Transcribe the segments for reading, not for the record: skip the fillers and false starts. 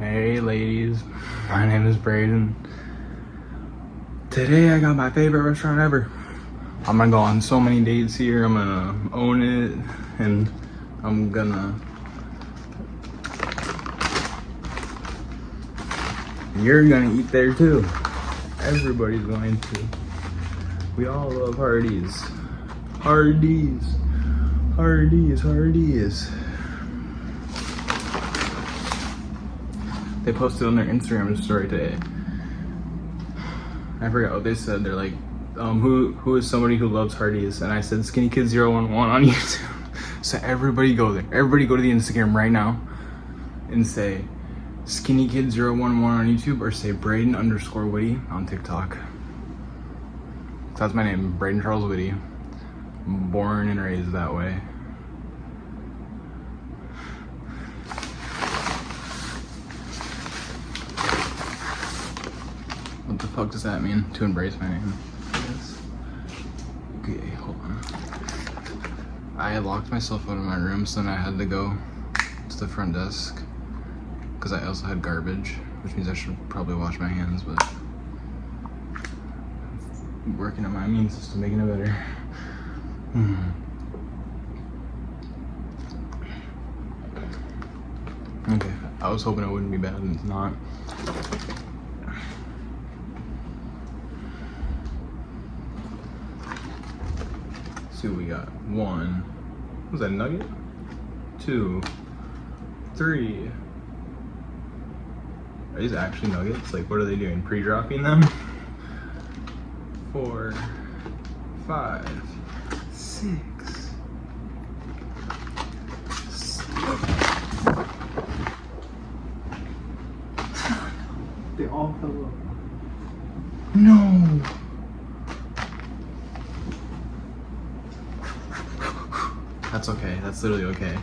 Hey ladies, my name is Braden. Today I got my favorite restaurant ever. I'm gonna go on so many dates here, I'm gonna own it, and I'm gonna... You're gonna eat there too. Everybody's going to. We all love Hardies. Hardies. Hardies, Hardies. They posted on their Instagram story today. I forgot what they said. They're like, who is somebody who loves Hardies? And I said Skinny Kid 011 on YouTube. So everybody go there. Everybody go to the Instagram right now and say Skinny Kid 011 on YouTube, or say Braden_Whitty on TikTok. So that's my name, Braden Charles Whitty. Born and raised that way. What the fuck does that mean? To embrace my name. Yes. Okay, hold on. I locked myself out of my room, so then I had to go to the front desk because I also had garbage, which means I should probably wash my hands, but I'm working on my immune system, making it better. Okay, I was hoping it wouldn't be bad, and it's not. See what we got. One. Was that a nugget? 2, 3. Are these actually nuggets? Like, what are they doing? Pre-dropping them? 4, 5, 6, 7. They all fell up. No! That's okay. That's literally okay.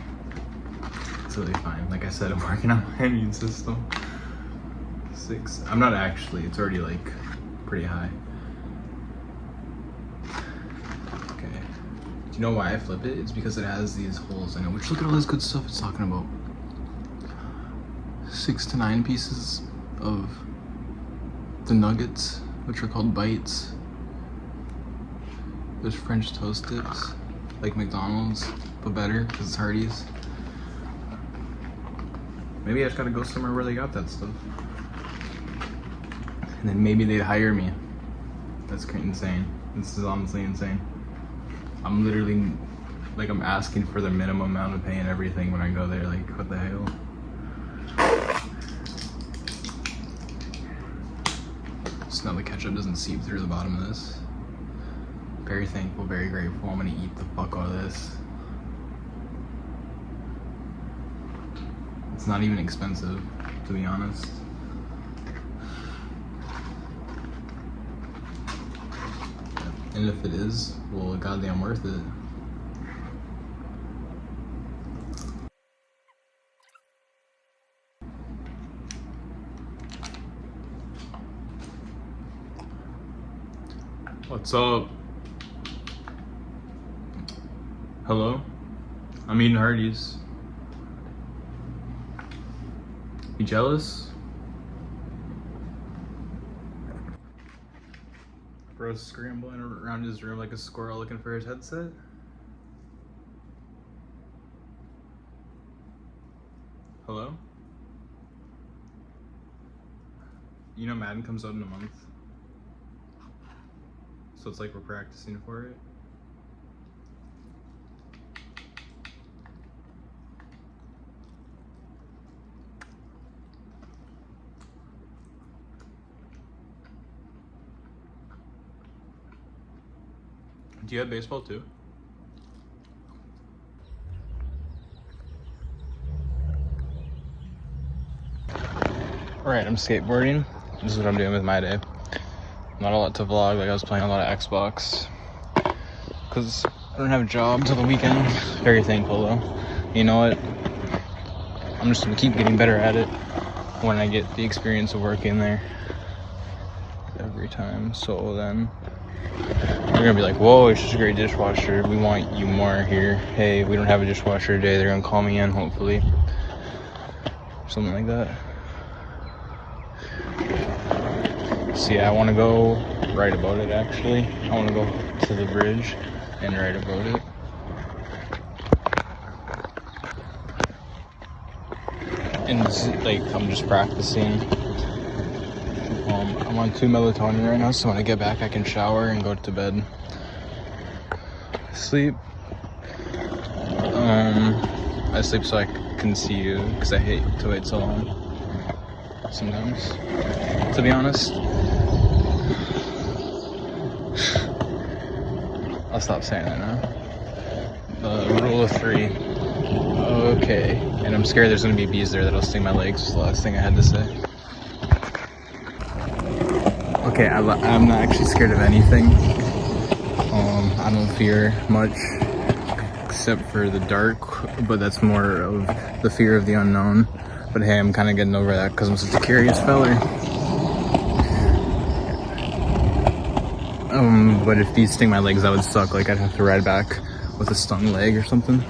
It's literally fine. Like I said, I'm working on my immune system. 6. I'm not actually. It's already like pretty high. Okay. Do you know why I flipped it? It's because it has these holes in it. Which, look at all this good stuff it's talking about. 6 to 9 pieces of the nuggets, which are called bites. There's French toast dips, like McDonald's, but better because it's Hardee's. Maybe I just gotta go somewhere where they got that stuff. And then maybe they'd hire me. That's insane. This is honestly insane. I'm literally, like, I'm asking for the minimum amount of pay and everything when I go there. Like, what the hell? So now the ketchup doesn't seep through the bottom of this. Very thankful, very grateful. I'm gonna eat the fuck out of this. It's not even expensive, to be honest. And if it is, well, goddamn worth it. What's up? Hello? I'm eating Hardees. You jealous? Bro's scrambling around his room like a squirrel looking for his headset. Hello? You know Madden comes out in a month. So it's like we're practicing for it. Do you have baseball too? Alright, I'm skateboarding. This is what I'm doing with my day. Not a lot to vlog, like I was playing a lot of Xbox. Because I don't have a job until the weekend. Very thankful though. You know what? I'm just gonna keep getting better at it when I get the experience of working there. Every time, so then they're gonna be like, whoa, it's just a great dishwasher, we want you more here. Hey, we don't have a dishwasher today, they're gonna call me in, hopefully. Something like that. So yeah, I want to go write about it actually. I want to go to the bridge and write about it. And like, I'm just practicing. I'm on 2 melatonin right now, so when I get back I can shower and go to bed. Sleep. I sleep so I can see you, because I hate to wait so long sometimes, to be honest. I'll stop saying that now. The rule of 3. Okay. And I'm scared there's gonna be bees there that'll sting my legs. That's the last thing I had to say. Okay, I'm not actually scared of anything. I don't fear much except for the dark, but that's more of the fear of the unknown. But hey, I'm kind of getting over that because I'm such a curious feller. But if these sting my legs, that would suck. Like, I'd have to ride back with a stung leg or something.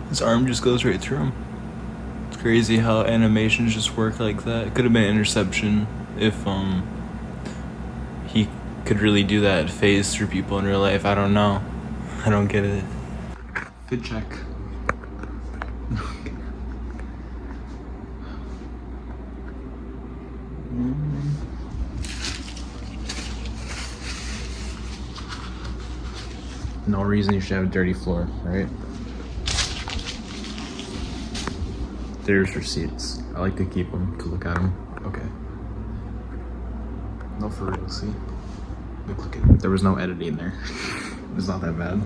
His arm just goes right through him. It's crazy how animations just work like that. It could have been an interception if he could really do that phase through people in real life. I don't know. I don't get it. Fit check. No reason you should have a dirty floor, right? There's receipts. I like to keep them, to look at them. Okay. No, for real, see? Look at it. There was no editing there. It's not that bad.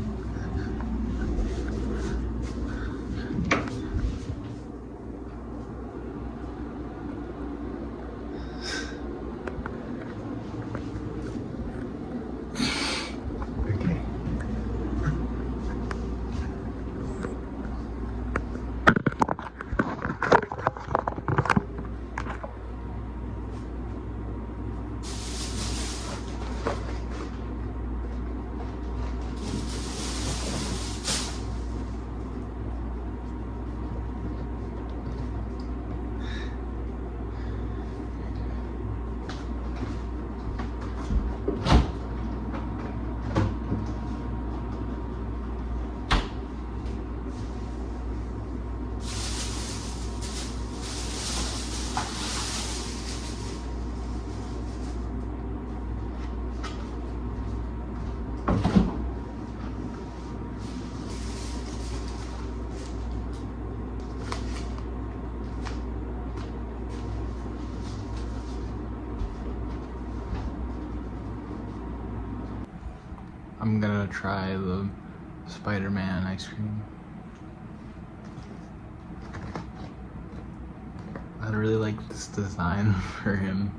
I'm gonna try the Spider-Man ice cream. I really like this design for him.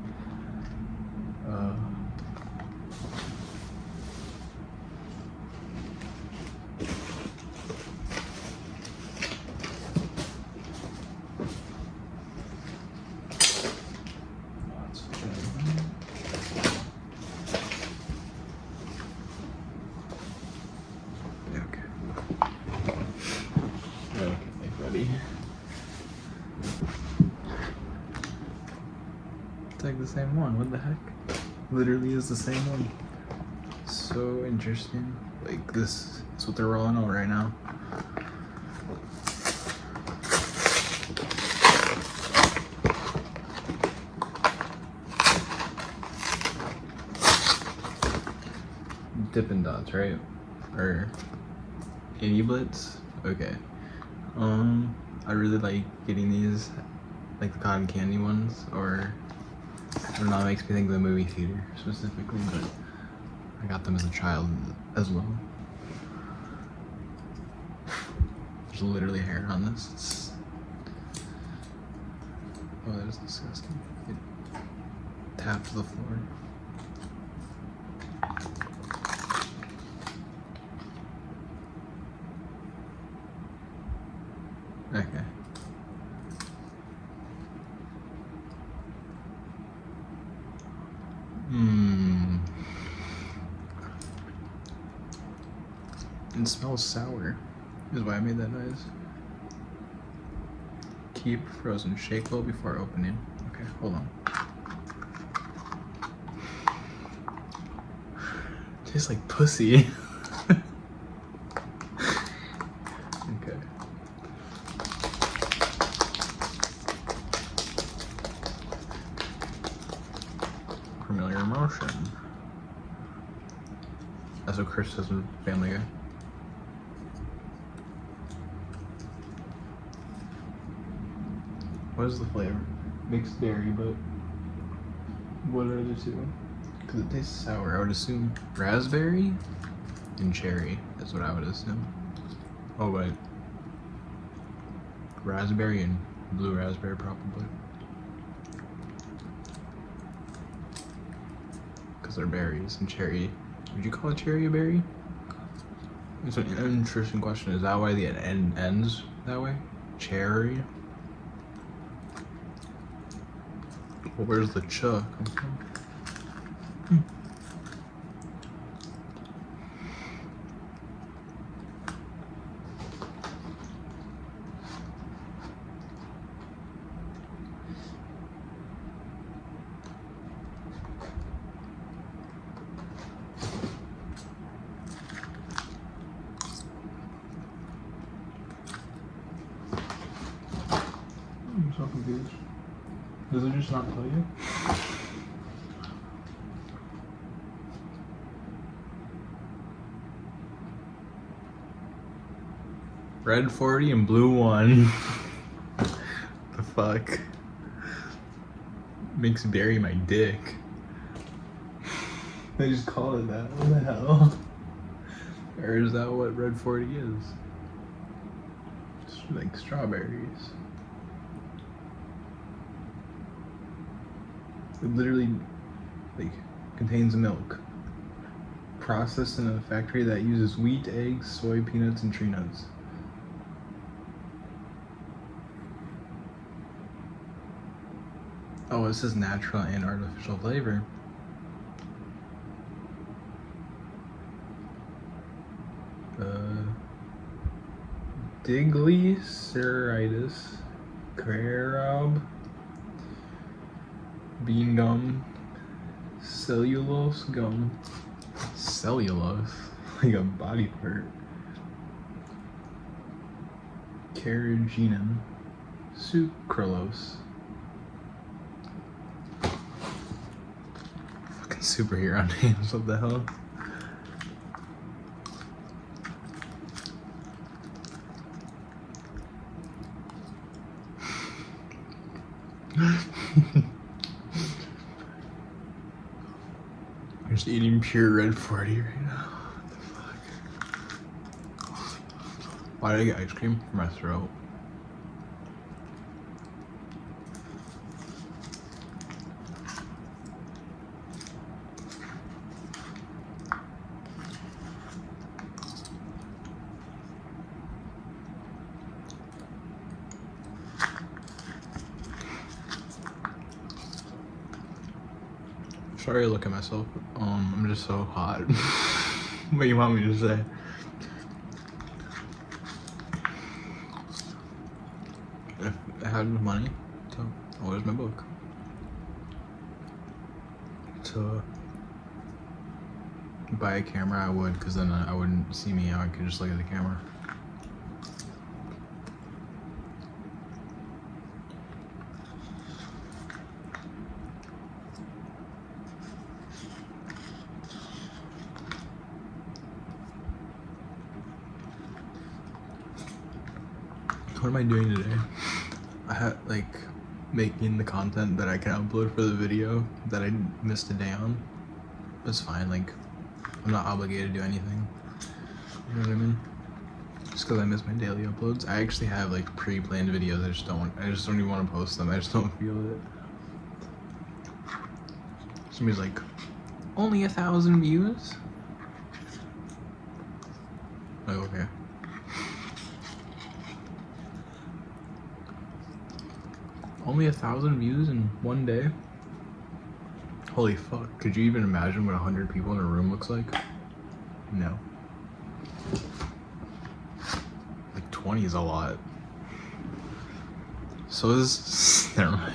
It's like the same one. What the heck? Literally is the same one. So interesting. Like, this is what they're rolling out right now. Dippin' Dots, right? Or Any Blitz? Okay. I really like getting these, like the cotton candy ones, or I don't know, it makes me think of the movie theater specifically, but I got them as a child as well. There's literally hair on this. Oh, that is disgusting. It tapped the floor. Okay. It smells sour, is why I made that noise. Keep frozen. Shake well before opening. Okay, hold on. Tastes like pussy. Okay. Familiar emotion. That's what Chris says in Family Guy. What is the flavor? Mixed dairy, but what are the two? Because it tastes sour. I would assume raspberry and cherry. That's what I would assume. Oh, wait. Raspberry and blue raspberry, probably. Because they're berries, and cherry. Would you call a cherry a berry? It's an interesting question. Is that why the end ends that way? Cherry? Well, where's the ch come from? I'm so confused. Does it just not tell you? Red 40 and blue 1. The fuck? Makes berry my dick. They just call it that. What the hell? Or is that what red 40 is? It's like strawberries. It literally like contains milk processed in a factory that uses wheat, eggs, soy, peanuts, and tree nuts. Oh, this is natural and artificial flavor. Diglyceritis, carob, bean gum, cellulose gum, cellulose, like a body part, carrageenan, sucralose. Fucking superhero names, what the hell? I'm just eating pure red 40 right now. What the fuck? Why did I get ice cream for my throat? Sorry to look at myself. I'm just so hot. What do you want me to say? If I had money to, oh, where's my book? To buy a camera, I would, because then I wouldn't see me. I could just look at the camera. What am I doing today? I had like making the content that I can upload for the video that I missed a day on. It's fine, like I'm not obligated to do anything. You know what I mean? Just because I miss my daily uploads. I actually have like pre-planned videos. I just don't even want to post them. I just don't feel it. Somebody's like, only 1,000 views? Like, okay. Only 1,000 views in one day? Holy fuck. Could you even imagine what 100 people in a room looks like? No. Like 20 is a lot. So is... Never mind.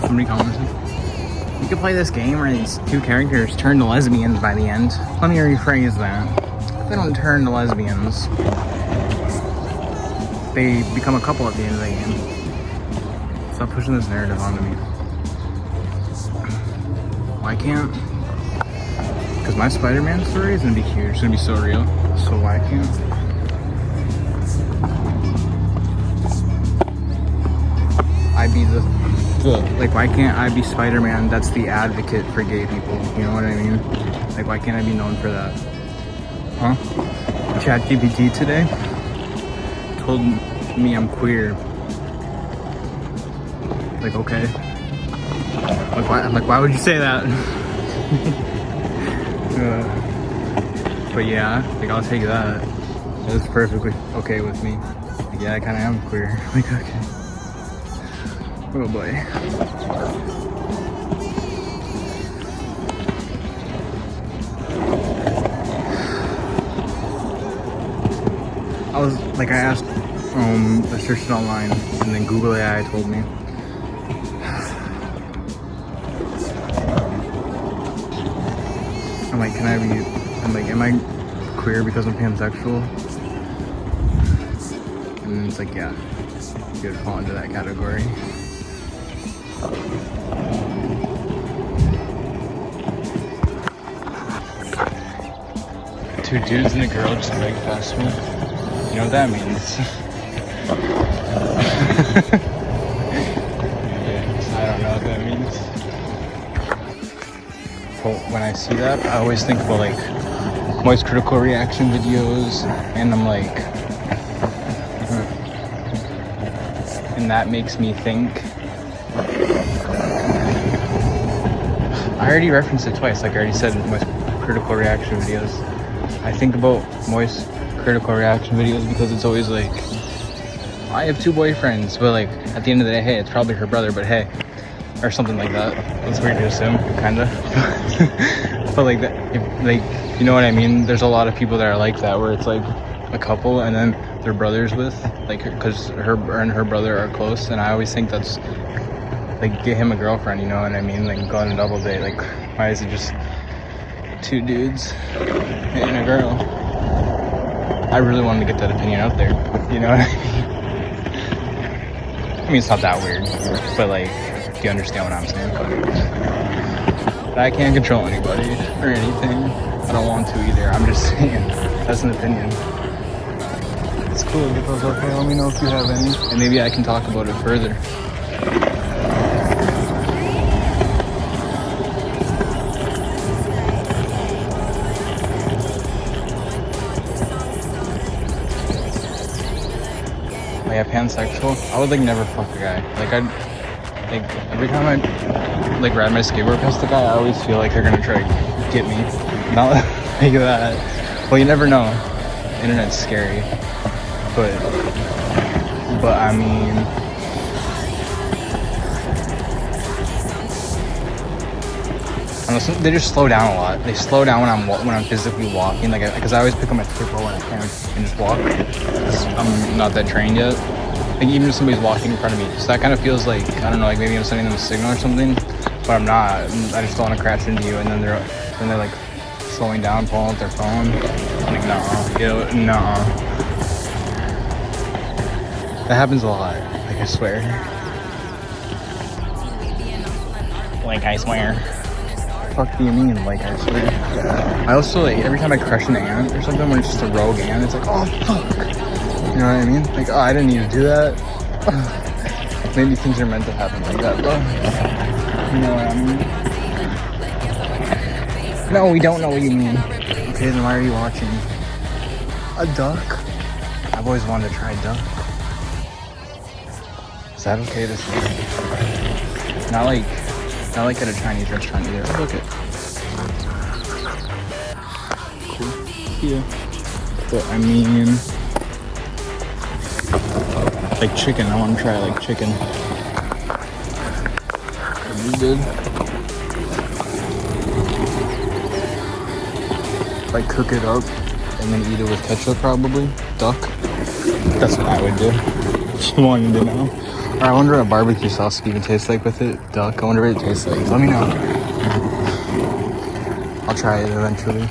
Somebody commented, you could play this game where these two characters turn to lesbians by the end. Let me rephrase that. They don't turn to lesbians. They become a couple at the end of the game. Stop pushing this narrative onto me. Why can't? Because my Spider-Man story is gonna be huge. It's gonna be so real. So why can't? I be the like, why can't I be Spider-Man that's the advocate for gay people? You know what I mean? Like, why can't I be known for that? Huh? ChatGPT today told me I'm queer. Like, okay. Like, why would you say that? But yeah, like, I'll take that. It's perfectly okay with me. Like, yeah, I kind of am queer. Like, okay. Oh boy. I searched it online, and then Google AI told me. I'm like, am I queer because I'm pansexual? And it's like, yeah, you would fall into that category. Two dudes and a girl just make fast food. You know what that means? I don't know what that means. But when I see that, I always think about like Moist critical reaction videos, and I'm like, and that makes me think. I already referenced it twice, like I already said, Moist critical reaction videos. I think about Moist critical reaction videos because it's always like, I have 2 boyfriends, but like at the end of the day, hey, it's probably her brother, but hey, or something like that. It's weird to assume, kinda. But like that, like, you know what I mean? There's a lot of people that are like that, where it's like a couple and then they're brothers with, like, because her and her brother are close, and I always think that's like, get him a girlfriend, you know what I mean? Like, go on a double date. Like, why is it just 2 dudes and a girl? I really wanted to get that opinion out there, you know what I mean? I mean, it's not that weird, but like, do you understand what I'm saying? But I can't control anybody or anything. I don't want to either. I'm just saying, that's an opinion. It's cool if those okay. Let me know if you have any, and maybe I can talk about it further. Yeah, pansexual. I would like never fuck a guy. Like like every time I like ride my skateboard past the guy, I always feel like they're gonna try to get me. Not like that. Well, you never know. The internet's scary, but I mean, I don't know, they just slow down a lot. They slow down when I'm physically walking, like, because I always pick up my skateboard when I can and just walk. I'm not that trained yet. Like, even if somebody's walking in front of me, so that kind of feels like, I don't know, like maybe I'm sending them a signal or something, but I'm not. I just don't want to crash into you, and then they're like slowing down, pulling out their phone. I'm like, nah. That happens a lot. Like, I swear. Like, I swear. Fuck do you mean? Like, I swear. I also, like, every time I crush an ant or something, when it's just a rogue ant, it's like, oh fuck. You know what I mean? Like, oh, I didn't need to do that. Maybe things are meant to happen like that, bro. You know what I mean? No, we don't know what you mean. Okay, then why are you watching? A duck? I've always wanted to try a duck. Is that okay to say? Not like at a Chinese restaurant either. Look at. Cool. Yeah. But I mean, like chicken. I want to try like chicken. That'd be good. Like cook it up and then eat it with ketchup, probably. Duck. That's what I would do. If you wanted to know. Or I wonder what barbecue sauce would even taste like with it. Duck. I wonder what it tastes like. Let me know. I'll try it eventually.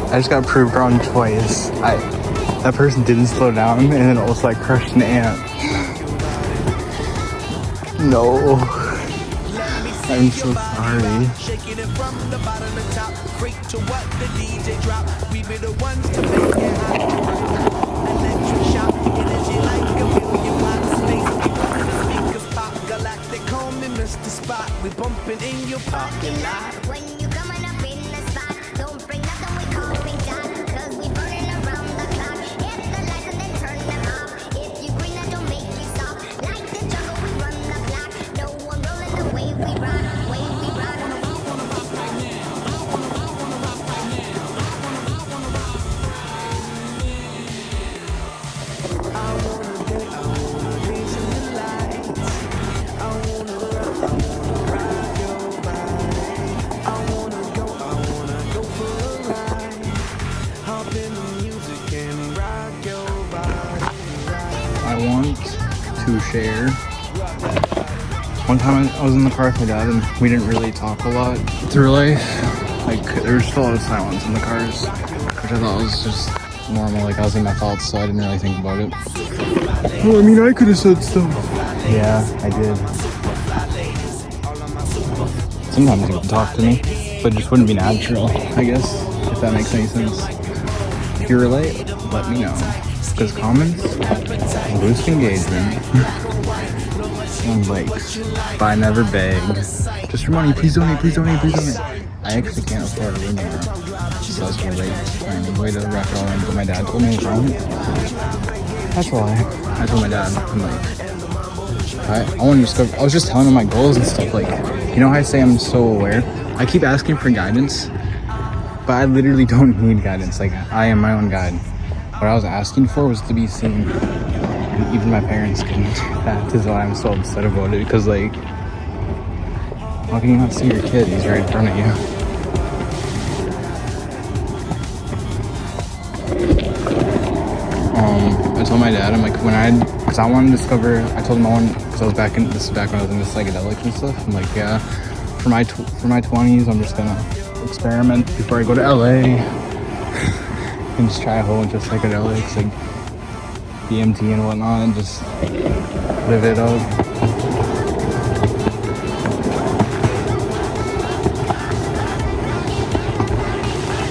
I just got proved wrong twice. That person didn't slow down and then also like crushed an ant. No. I'm so sorry. We bumping in your parking lot. When you coming up in the spot, don't bring nothing we call pink dot, cause we burning around the clock. Hit the lights and then turn them off. If you green, that don't make you stop. Like the jungle, we run the block. No one rolling the way we rock, way we rock. to share. One time I was in the car with my dad and we didn't really talk a lot through life. Like, there was still a lot of silence in the cars, which I thought was just normal. Like, I was in my thoughts, so I didn't really think about it. Well, I mean, I could have said stuff. Yeah, I did. Sometimes you would talk to me, but it just wouldn't be natural, I guess, if that makes any sense. If you relate, let me know. Because comments boost engagement. And likes. But I never beg. Just for money, please donate, please donate, please donate. I actually can't afford a room now. So that's really late. Way to wrap it all in. But my dad told me it was wrong. That's why. I told my dad, I'm like, I want to discover. I was just telling him my goals and stuff. Like, you know how I say I'm so aware? I keep asking for guidance, but I literally don't need guidance. Like, I am my own guide. What I was asking for was to be seen. And even my parents couldn't. That is why I'm so upset about it. Because, like, how can you not see your kid? He's right in front of you. I told my dad, I'm like, because I wanted to discover, I told him because I was this is back when I was into psychedelics and stuff. I'm like, yeah, for my 20s, I'm just gonna experiment before I go to LA and just try a whole bunch of psychedelics, like DMT and whatnot, and just live it up.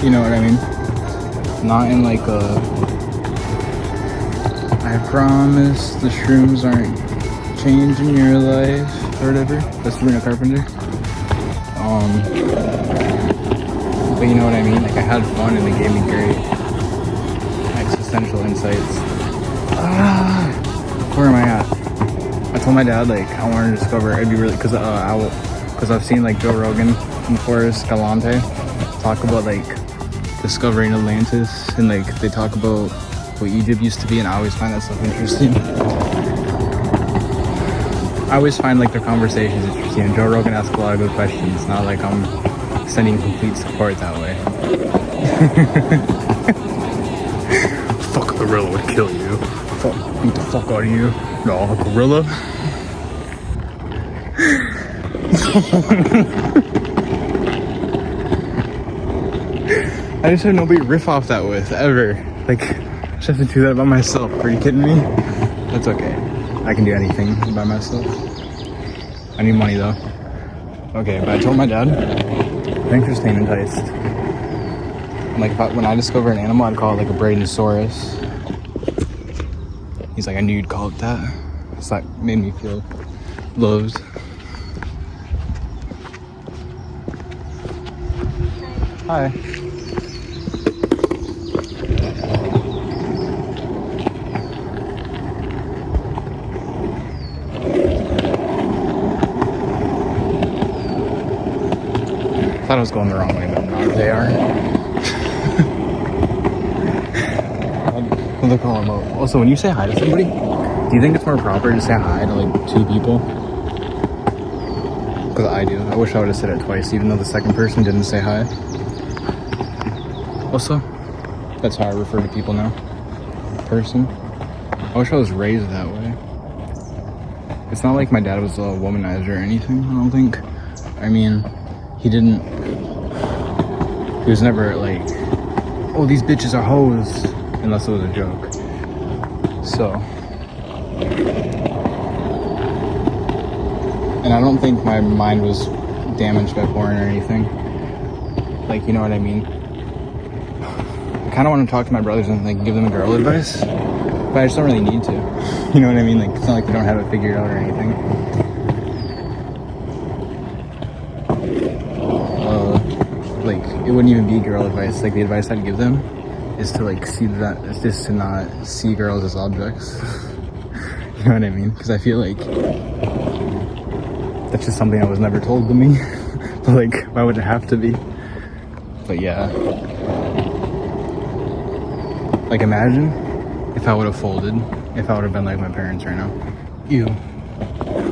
You know what I mean? Not in like a, I promise the shrooms aren't changing your life or whatever. That's Sabrina Carpenter. But you know what I mean? Like, I had fun and it gave me great existential insights. Where am I at? I told my dad, like, I wanted to discover, it'd be really, because I've seen like Joe Rogan and Forrest Galante talk about like discovering Atlantis, and like they talk about what Egypt used to be, and I always find that stuff interesting. I always find like their conversations interesting, and Joe Rogan asks a lot of good questions. Not like I'm sending complete support that way. Fuck, a gorilla would kill you. Fuck, beat the fuck out of you. No, a gorilla. I just have nobody to riff off that with, ever. Like, I just have to do that by myself. Are you kidding me? That's okay. I can do anything by myself. I need money, though. Okay, but I told my dad, thanks for staying enticed. And like, when I discover an animal, I'd call it like a Bradensaurus. He's like, I knew you'd call it that. So that made me feel loved. Hi. I thought I was going the wrong way, but I'm not. They are. Look how I'm out. Also, when you say hi to somebody, do you think it's more proper to say hi to like two people? Because I do. I wish I would have said it twice, even though the second person didn't say hi. Also, that's how I refer to people now. Person. I wish I was raised that way. It's not like my dad was a womanizer or anything, I don't think. I mean, he was never like, oh, these bitches are hoes, unless it was a joke. So, and I don't think my mind was damaged by porn or anything. Like, you know what I mean? I kind of want to talk to my brothers and like give them girl advice, but I just don't really need to. You know what I mean? Like, it's not like they don't have it figured out or anything. Like, it wouldn't even be girl advice. Like, the advice I'd give them is to like to not see girls as objects. You know what I mean? Because I feel like that's just something that was never told to me. But like, why would it have to be? But yeah. Like, imagine if I would have folded, if I would have been like my parents right now. Ew.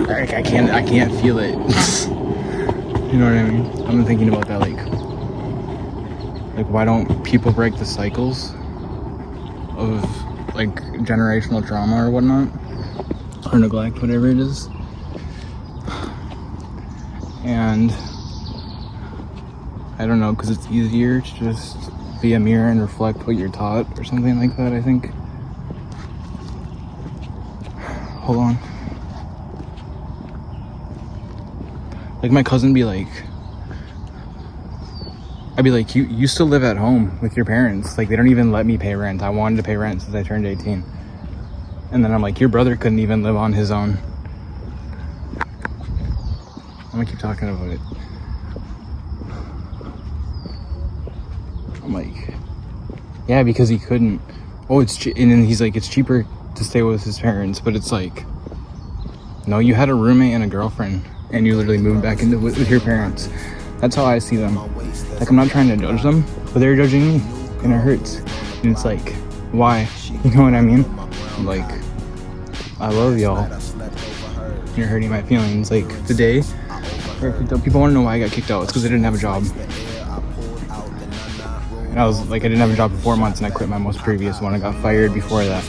Like, I can't feel it. You know what I mean? I've been thinking about that, like why don't people break the cycles of like generational trauma or whatnot? or neglect, whatever it is. And I don't know, because it's easier to just be a mirror and reflect what you're taught or something like that, I think. Hold on. Like my cousin be like, I'd be like, you still live at home with your parents. Like they don't even let me pay rent. I wanted to pay rent since I turned 18. And then I'm like, your brother couldn't even live on his own. I'm gonna keep talking about it. I'm like, yeah, because he couldn't. Oh, and then he's like, it's cheaper to stay with his parents. But it's like, no, you had a roommate and a girlfriend and you literally moved back into with your parents. That's how I see them. Like, I'm not trying to judge them, but they're judging me and it hurts. And it's like, why? You know what I mean? I'm like, I love y'all. You're hurting my feelings. Like the day where I kicked out, people want to know why I got kicked out. It's because I didn't have a job. And I was like, I didn't have a job for 4 months and I quit my most previous one. I got fired before that.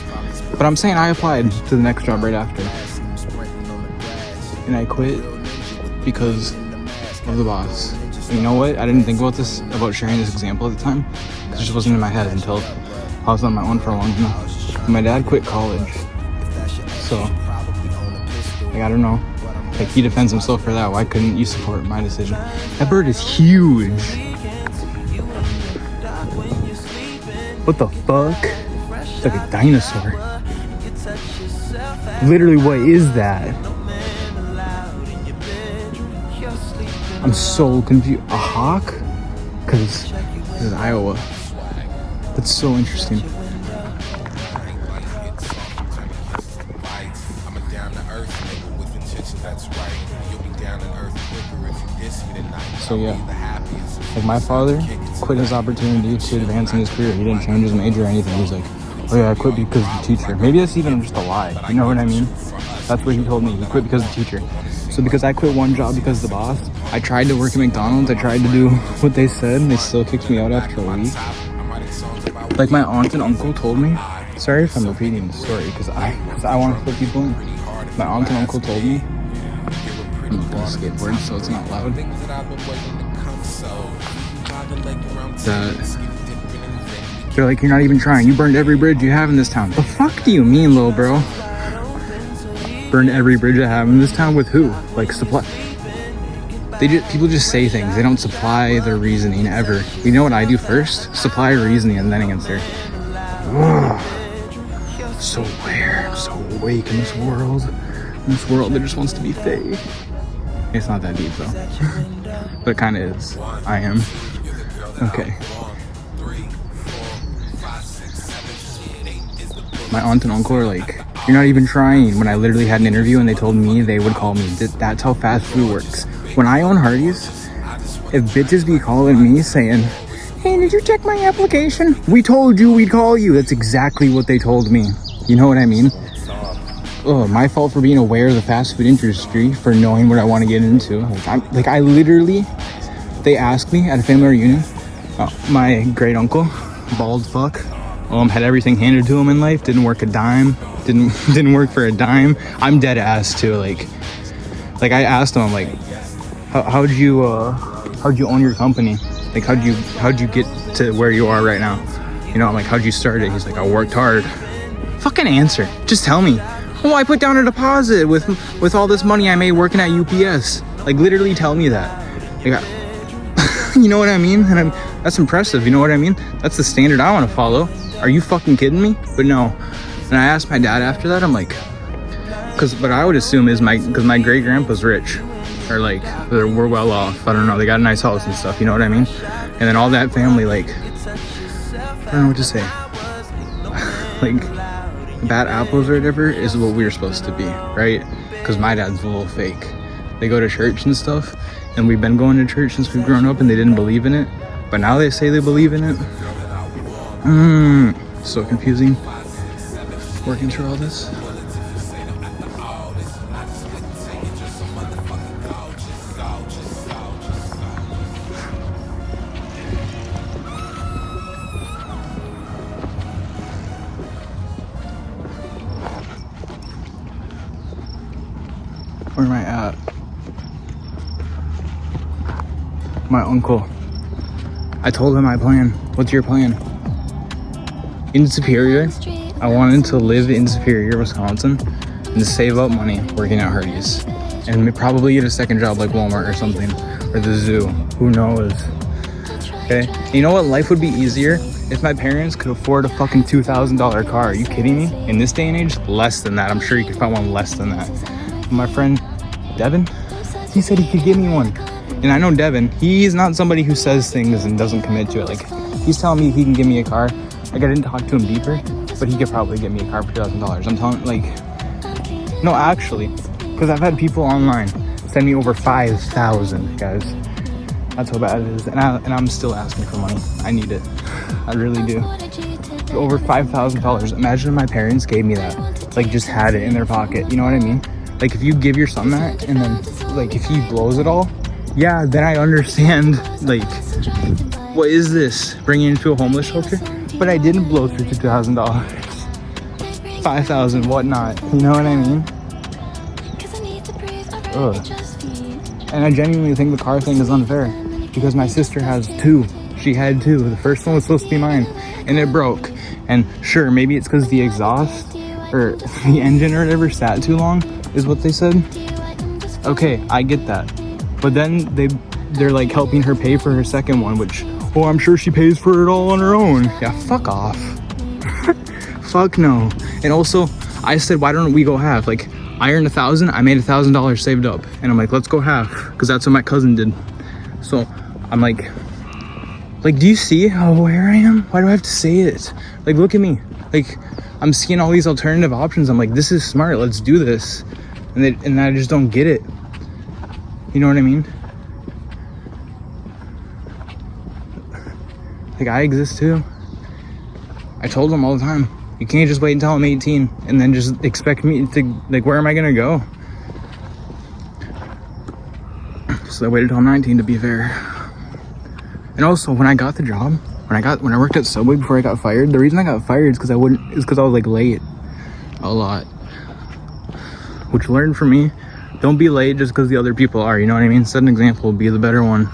But I'm saying I applied to the next job right after. And I quit because of the boss. And you know what? I didn't think about sharing this example at the time. It just wasn't in my head until I was on my own for a long time. My dad quit college. So, like, I don't know. Like, he defends himself for that. Why couldn't you support my decision? That bird is huge. What the fuck? It's like a dinosaur. Literally, what is that? I'm so confused. A hawk? Because this is Iowa. That's so interesting. So yeah, like my father quit his opportunity to advance in his career. He didn't change his major or anything. He's like, oh yeah, I quit because of the teacher. Maybe that's even just a lie. You know what I mean? That's what he told me. He quit because of the teacher. So because I quit one job because of the boss, I tried to work at McDonald's. I tried to do what they said, and they still kicked me out after a week. Like my aunt and uncle told me. Sorry if I'm repeating the story because I want to put people in. My aunt and uncle told me. I'm on a skateboard, so it's not loud. That they're like, you're not even trying. You burned every bridge you have in this town. The fuck do you mean, little bro? Burned every bridge I have in this town with who? Like supply. People just say things. They don't supply their reasoning ever. You know what I do first? Supply reasoning and then answer. Ugh. So aware, so awake in this world. In this world that just wants to be fake. It's not that deep though. But it kind of is. I am. Okay. My aunt and uncle are like, you're not even trying. When I literally had an interview and they told me they would call me. That's how fast food works. When I own Hardies, if bitches be calling me saying, hey, did you check my application? We told you we'd call you. That's exactly what they told me. You know what I mean? Oh, my fault for being aware of the fast food industry, for knowing what I want to get into. I literally, they asked me at a family reunion, my great uncle, bald fuck, had everything handed to him in life, didn't work a dime, didn't work for a dime. I'm dead ass too. Like I asked him, I'm like, how'd you own your company? Like how'd you get to where you are right now? You know, I'm like, how'd you start it? He's like, I worked hard. Fucking answer. Just tell me. Oh, I put down a deposit with all this money I made working at UPS. Like literally tell me that. Like, you know what I mean? And that's impressive. You know what I mean? That's the standard I want to follow. Are you fucking kidding me? But no. And I asked my dad after that. I'm like, but I would assume is because my great grandpa's rich, or like we're well off. I don't know. They got a nice house and stuff. You know what I mean? And then all that family, like, I don't know what to say. Like, bad apples or whatever is what we're supposed to be, right? Because my dad's a little fake. They go to church and stuff, and we've been going to church since we've grown up, and they didn't believe in it, but now they say they believe in it. So confusing working through all this. my uncle. I told him my plan. What's your plan? In Superior, I wanted to live in Superior, Wisconsin, and save up money working at Hardies, and probably get a second job like Walmart or something, or the zoo. Who knows? Okay. And you know what? Life would be easier if my parents could afford a fucking $2,000 car. Are you kidding me? In this day and age, less than that. I'm sure you could find one less than that. My friend Devin, he said he could give me one. And I know Devin, he's not somebody who says things and doesn't commit to it. Like, he's telling me he can give me a car. Like, I didn't talk to him deeper, but he could probably give me a car for $2,000. I'm telling, like, no, actually, because I've had people online send me over 5,000, guys. That's how bad it is. And I'm still asking for money. I need it. I really do. Over $5,000. Imagine if my parents gave me that. Like, just had it in their pocket. You know what I mean? Like, if you give your son that, and then, like, if he blows it all, yeah, then I understand, like, what is this? Bringing him to a homeless shelter? But I didn't blow through $2,000. $5,000, whatnot. You know what I mean? Ugh. And I genuinely think the car thing is unfair. Because my sister has two. She had two. The first one was supposed to be mine. And it broke. And sure, maybe it's because the exhaust or the engine or whatever sat too long, is what they said. Okay, I get that. But then they're like helping her pay for her second one, which, oh, I'm sure she pays for it all on her own. Yeah, fuck off. Fuck no. And also, I said, why don't we go half? Like, I earned $1,000, I made $1,000 saved up. And I'm like, let's go half. Because that's what my cousin did. So I'm like, do you see how aware I am? Why do I have to say it? Like, look at me. Like, I'm seeing all these alternative options. I'm like, this is smart. Let's do this. And I just don't get it. You know what I mean? Like, I exist too. I told them all the time, you can't just wait until I'm 18 and then just expect me to, like, where am I gonna go? So I waited till I'm 19, to be fair. And also, when I got the job, when I worked at Subway before I got fired, the reason I got fired is because I was like late a lot. Which learned from me, don't be late just because the other people are, you know what I mean? Set an example, be the better one.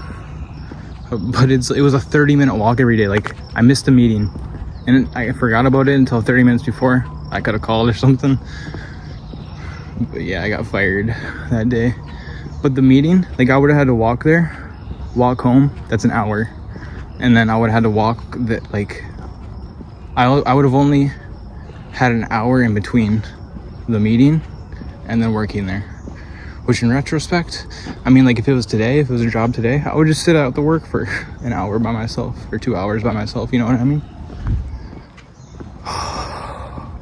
But it was a 30-minute walk every day. Like, I missed a meeting and I forgot about it until 30 minutes before. I could have called or something. But yeah, I got fired that day. But the meeting, like, I would have had to walk there, walk home, that's an hour. And then I would have had to walk that, like, I would have only had an hour in between the meeting and then working there. Which in retrospect, I mean, like, if it was today, if it was a job today, I would just sit out the work for an hour by myself or 2 hours by myself, you know what I mean?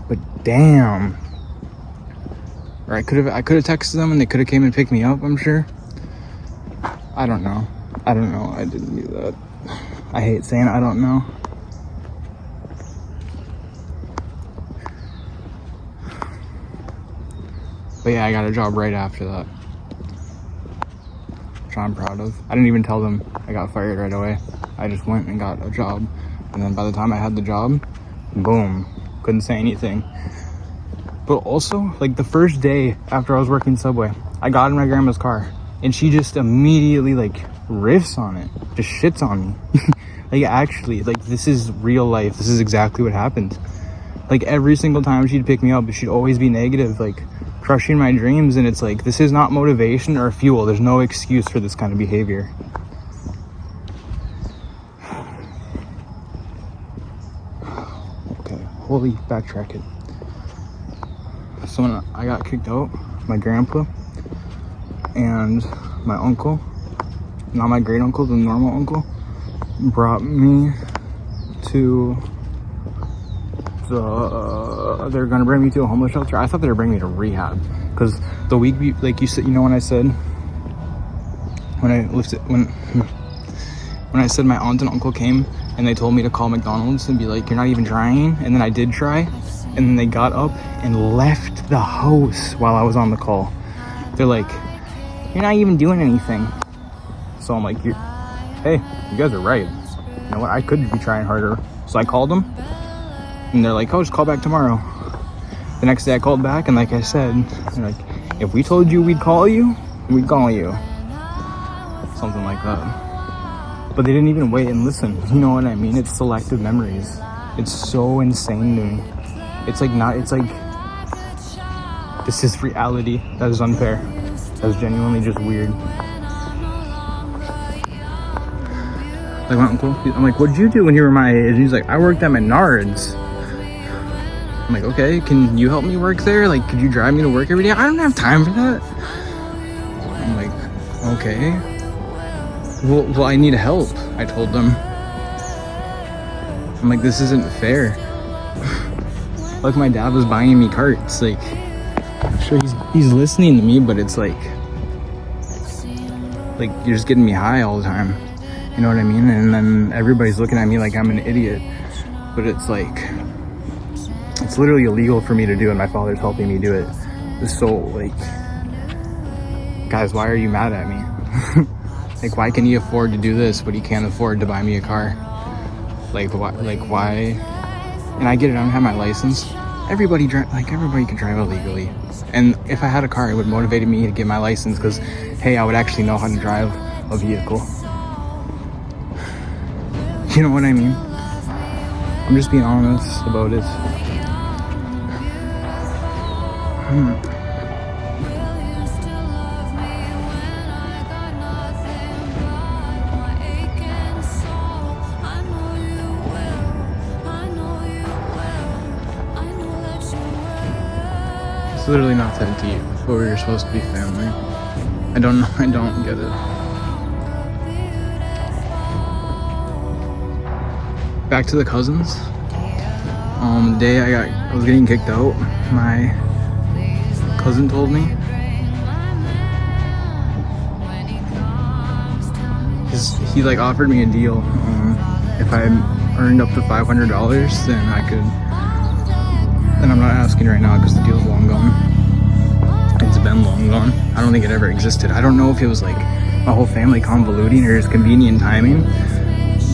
But damn. Or I could have texted them and they could have came and picked me up, I'm sure. I don't know. I didn't do that. I hate saying I don't know. But yeah, I got a job right after that, which I'm proud of. I didn't even tell them I got fired right away. I just went and got a job. And then by the time I had the job, boom, couldn't say anything. But also, like, the first day after I was working Subway, I got in my grandma's car and she just immediately, like, riffs on it, just shits on me. Like, actually, like, this is real life. This is exactly what happened. Like, every single time she'd pick me up, she'd always be negative, like, crushing my dreams. And it's like, this is not motivation or fuel. There's no excuse for this kind of behavior. Okay, holy, backtrack it. So when I got kicked out, my grandpa and my uncle, not my great uncle, the normal uncle, brought me to they're gonna bring me to a homeless shelter. I thought they were bringing me to rehab, because the week, like you said, you know, when I said when I said my aunt and uncle came and they told me to call McDonald's and be like, you're not even trying, and then I did try, and then they got up and left the house while I was on the call. They're like, you're not even doing anything. So I'm like, hey, you guys are right. You know what? I could be trying harder. So I called them, and they're like, oh, just call back tomorrow. The next day I called back, and like I said, they're like, if we told you we'd call you, we'd call you. Something like that. but they didn't even wait and listen. You know what I mean? It's selective memories. It's so insane to me. It's like this is reality. That is unfair. That is genuinely just weird. Like my uncle, I'm like, what'd you do when you were my age? And he's like, I worked at Menards. I'm like, okay, can you help me work there? Like, could you drive me to work every day? I don't have time for that. I'm like, okay. Well, I need help, I told them. I'm like, this isn't fair. Like, my dad was buying me carts. Like, I'm sure he's listening to me, but it's like you're just getting me high all the time. You know what I mean? And then everybody's looking at me like I'm an idiot. But it's like, it's literally illegal for me to do, and my father's helping me do it. So, like, guys, why are you mad at me? Like, why can he afford to do this, but he can't afford to buy me a car? Like, why? And I get it, I don't have my license. Everybody can drive illegally. And if I had a car, it would motivate me to get my license, because, hey, I would actually know how to drive a vehicle. You know what I mean? I'm just being honest about it. It's literally not that deep, but we were supposed to be family. I don't know, I don't get it. Back to the cousins. The day I was getting kicked out, my cousin told me, he like offered me a deal. If I earned up to $500, then I could. And I'm not asking right now because the deal's long gone. It's been long gone. I don't think it ever existed. I don't know if it was like my whole family convoluting or just convenient timing,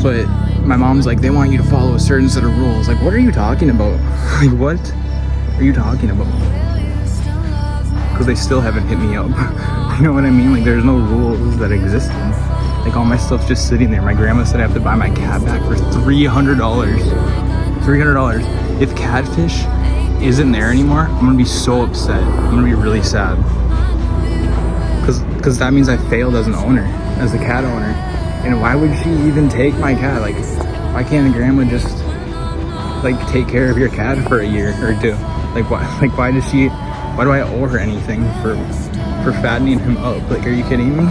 but my mom's like, they want you to follow a certain set of rules. Like, what are you talking about? Like, what are you talking about? Because they still haven't hit me up. You know what I mean? Like, there's no rules that existed. Like, all my stuff's just sitting there. My grandma said I have to buy my cat back for $300. $300. If Catfish isn't there anymore, I'm gonna be so upset. I'm gonna be really sad. Because that means I failed as an owner, as a cat owner. And why would she even take my cat? Like, why can't a grandma just like take care of your cat for a year or two? Like, why? Like, why do I owe her anything for fattening him up? Like, are you kidding me?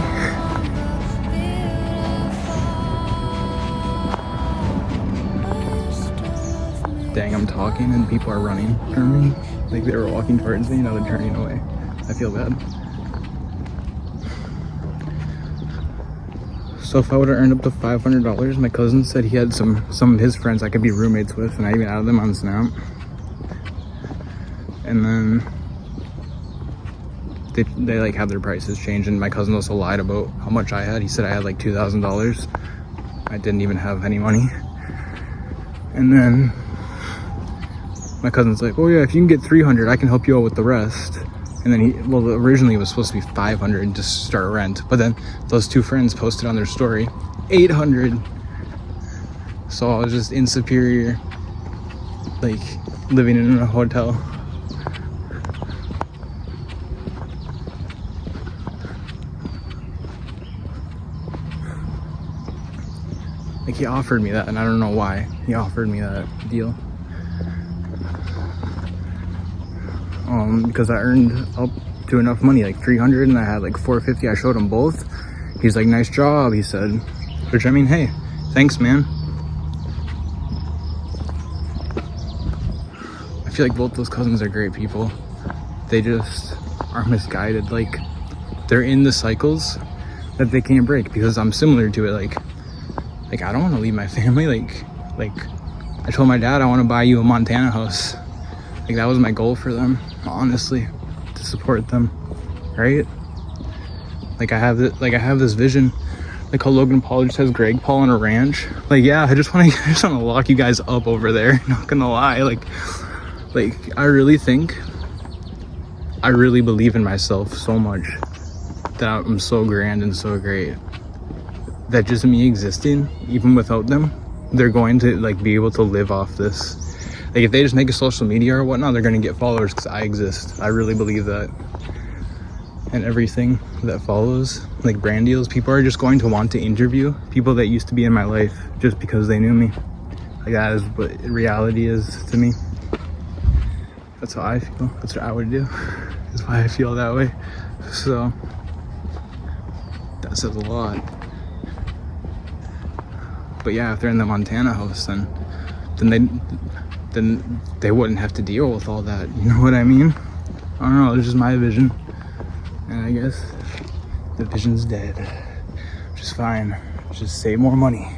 Dang, I'm talking and people are running from me. Like, they were walking towards me, now they're turning away. I feel bad. So if I would have earned up to $500, my cousin said he had some of his friends I could be roommates with, and I even added them on Snap. And then they like had their prices changed, and my cousin also lied about how much I had. He said I had like $2,000. I didn't even have any money. And then my cousin's like, oh yeah, if you can get 300, I can help you out with the rest. And then originally it was supposed to be 500 to start rent, but then those two friends posted on their story 800. So I was just in Superior, like living in a hotel. Like, he offered me that, and I don't know why he offered me that deal. Because I earned up to enough money, like 300, and I had like 450. I showed him both. He's like, nice job, he said. Which, I mean, hey, thanks, man. I feel like both those cousins are great people. They just are misguided. Like, they're in the cycles that they can't break, because I'm similar to it. Like I don't want to leave my family. Like I told my dad I want to buy you a Montana house. Like, that was my goal for them, honestly, to support them, right? Like, I have this vision, like how Logan Paul just has Greg Paul on a ranch. Like, yeah, I just want to lock you guys up over there. Not gonna lie, like I really believe in myself so much that I'm so grand and so great that just me existing, even without them, they're going to like be able to live off this. Like if they just make a social media or whatnot, they're gonna get followers because I exist. I really believe that. And everything that follows, like brand deals, people are just going to want to interview people that used to be in my life just because they knew me. Like that is what reality is to me. That's how I feel. That's what I would do. That's why I feel that way. So that says a lot. But yeah, if they're in the Montana house, then they wouldn't have to deal with all that. You know what I mean? I don't know. It's just my vision, and I guess the vision's dead, which is fine. Just save more money.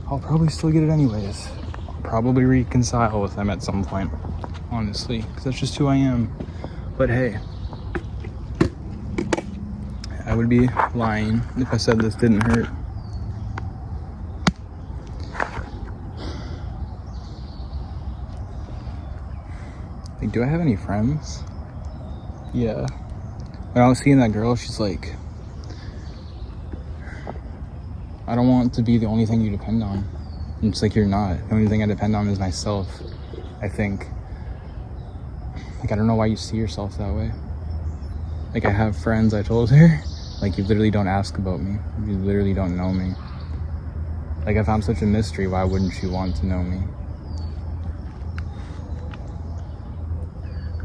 I'll probably still get it anyways. I'll probably reconcile with them at some point, honestly, because that's just who I am. But hey, I would be lying if I said this didn't hurt. Like, do I have any friends? Yeah. When I was seeing that girl, she's like, I don't want to be the only thing you depend on. And it's like, you're not. The only thing I depend on is myself, I think. Like, I don't know why you see yourself that way. Like, I have friends, I told her. Like, you literally don't ask about me. You literally don't know me. Like, if I'm such a mystery, why wouldn't you want to know me?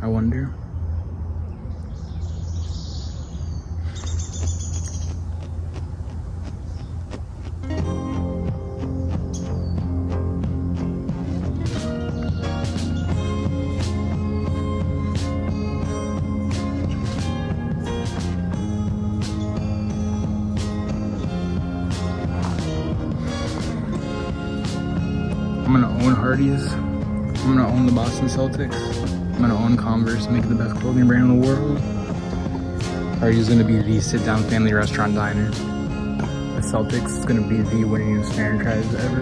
I wonder. I'm gonna own Hardies. I'm gonna own the Boston Celtics. I'm gonna own Converse, make it the best clothing brand in the world. Hardee's gonna be the sit-down family restaurant diner. The Celtics is gonna be the winningest franchise ever.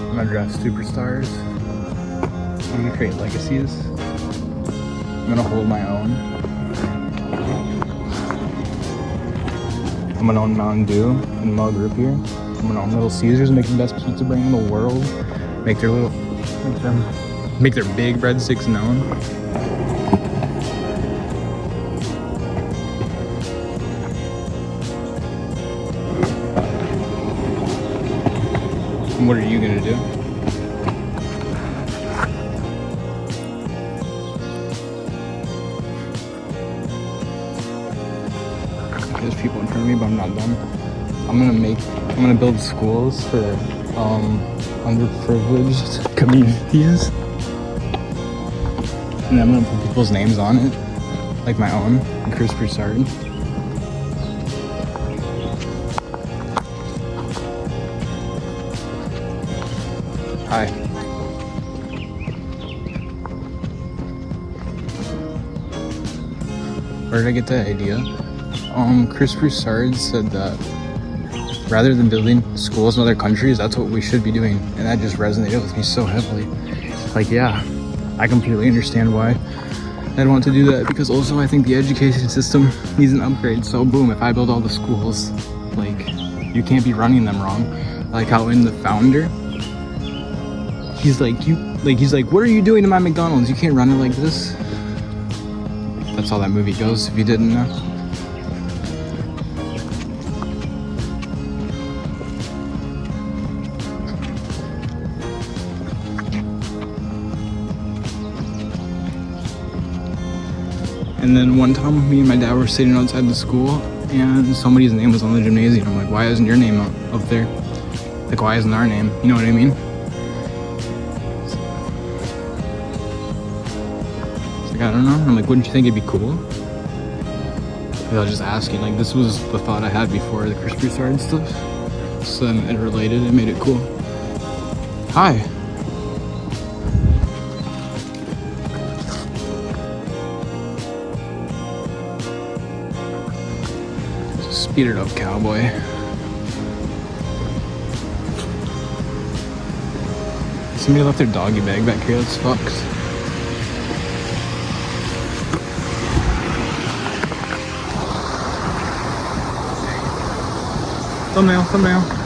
I'm gonna draft superstars. I'm gonna create legacies. I'm gonna hold my own. I'm gonna own Mountain Dew and Mug Root Beer. I'm gonna own Little Caesars, make the best pizza brand in the world. Make their big breadsticks known. And what are you gonna do? There's people in front of me, but I'm not done. I'm gonna build schools for underprivileged communities. And I'm gonna put people's names on it, like my own, Chris Broussard. Hi. Where did I get that idea? Chris Broussard said that rather than building schools in other countries, that's what we should be doing. And that just resonated with me so heavily. Like, yeah, I completely understand why I'd want to do that, because also I think the education system needs an upgrade. So boom, if I build all the schools, like, you can't be running them wrong. Like how in The Founder, he's like, what are you doing to my McDonald's? You can't run it like this. That's how that movie goes, if you didn't know. And then one time, me and my dad were sitting outside the school, and somebody's name was on the gymnasium. I'm like, why isn't your name up there? Like, why isn't our name? You know what I mean? It's like, I don't know. I'm like, wouldn't you think it'd be cool? I was just asking. Like, this was the thought I had before the Chris Broussard stuff. So then it related. It made it cool. Hi. Speed it up, cowboy. Somebody left their doggy bag back here. That's fucked. Thumbnail, thumbnail.